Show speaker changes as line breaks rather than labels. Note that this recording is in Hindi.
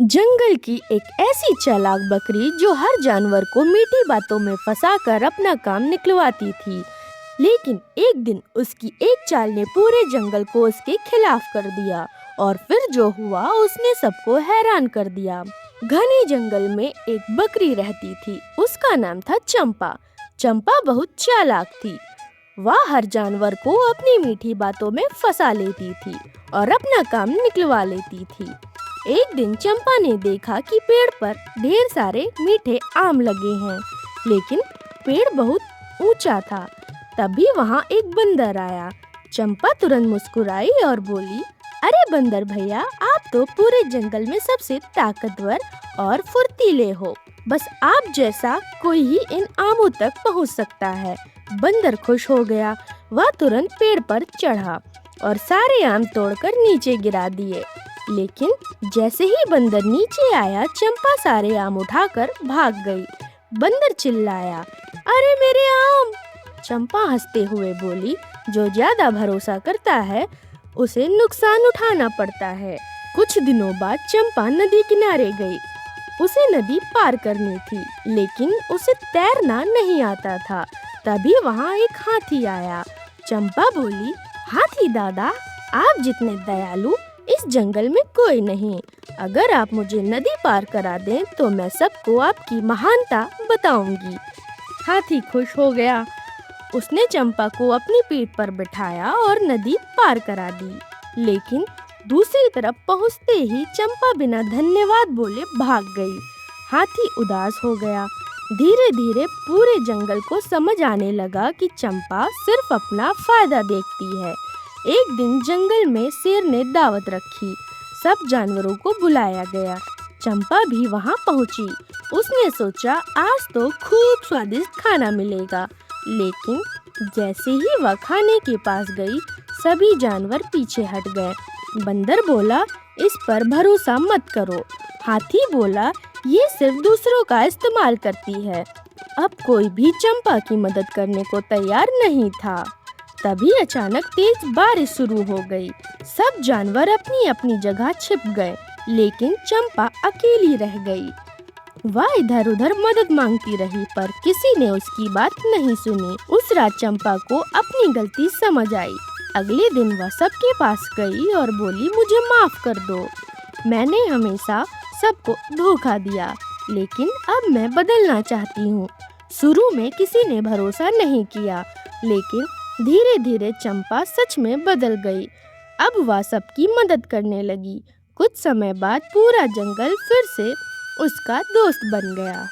जंगल की एक ऐसी चालाक बकरी जो हर जानवर को मीठी बातों में फंसाकर अपना काम निकलवाती थी। लेकिन एक दिन उसकी एक चाल ने पूरे जंगल को उसके खिलाफ कर दिया और फिर जो हुआ उसने सबको हैरान कर दिया। घने जंगल में एक बकरी रहती थी। उसका नाम था चंपा। चंपा बहुत चालाक थी। वह हर जानवर को अपनी मीठी बातों में फंसा लेती थी और अपना काम निकलवा लेती थी। एक दिन चंपा ने देखा कि पेड़ पर ढेर सारे मीठे आम लगे हैं, लेकिन पेड़ बहुत ऊंचा था। तभी वहां एक बंदर आया। चंपा तुरंत मुस्कुराई और बोली, अरे बंदर भैया, आप तो पूरे जंगल में सबसे ताकतवर और फुर्तीले हो। बस आप जैसा कोई ही इन आमों तक पहुंच सकता है। बंदर खुश हो गया। वह तुरंत पेड़ पर चढ़ा और सारे आम तोड़कर नीचे गिरा दिए। लेकिन जैसे ही बंदर नीचे आया, चंपा सारे आम उठाकर भाग गई। बंदर चिल्लाया, अरे मेरे आम! चंपा हंसते हुए बोली, जो ज्यादा भरोसा करता है उसे नुकसान उठाना पड़ता है। कुछ दिनों बाद चंपा नदी किनारे गई। उसे नदी पार करनी थी, लेकिन उसे तैरना नहीं आता था। तभी वहाँ एक हाथी आया। चंपा बोली, हाथी दादा, आप जितने दयालु इस जंगल में कोई नहीं। अगर आप मुझे नदी पार करा दें तो मैं सबको आपकी महानता बताऊंगी। हाथी खुश हो गया। उसने चंपा को अपनी पीठ पर बिठाया और नदी पार करा दी। लेकिन दूसरी तरफ पहुंचते ही चंपा बिना धन्यवाद बोले भाग गई। हाथी उदास हो गया। धीरे धीरे पूरे जंगल को समझ आने लगा कि चंपा सिर्फ अपना फायदा देखती है। एक दिन जंगल में शेर ने दावत रखी। सब जानवरों को बुलाया गया। चंपा भी वहां पहुंची। उसने सोचा, आज तो खूब स्वादिष्ट खाना मिलेगा। लेकिन जैसे ही वह खाने के पास गई, सभी जानवर पीछे हट गए। बंदर बोला, इस पर भरोसा मत करो। हाथी बोला, ये सिर्फ दूसरों का इस्तेमाल करती है। अब कोई भी चंपा की मदद करने को तैयार नहीं था। तभी अचानक तेज बारिश शुरू हो गई। सब जानवर अपनी अपनी जगह छिप गए, लेकिन चंपा अकेली रह गई। वह इधर उधर मदद मांगती रही, पर किसी ने उसकी बात नहीं सुनी। उस रात चंपा को अपनी गलती समझ आई। अगले दिन वह सबके पास गई और बोली, मुझे माफ कर दो। मैंने हमेशा सबको धोखा दिया, लेकिन अब मैं बदलना चाहती हूँ। शुरू में किसी ने भरोसा नहीं किया, लेकिन धीरे धीरे चंपा सच में बदल गई। अब वह सबकी मदद करने लगी। कुछ समय बाद पूरा जंगल फिर से उसका दोस्त बन गया।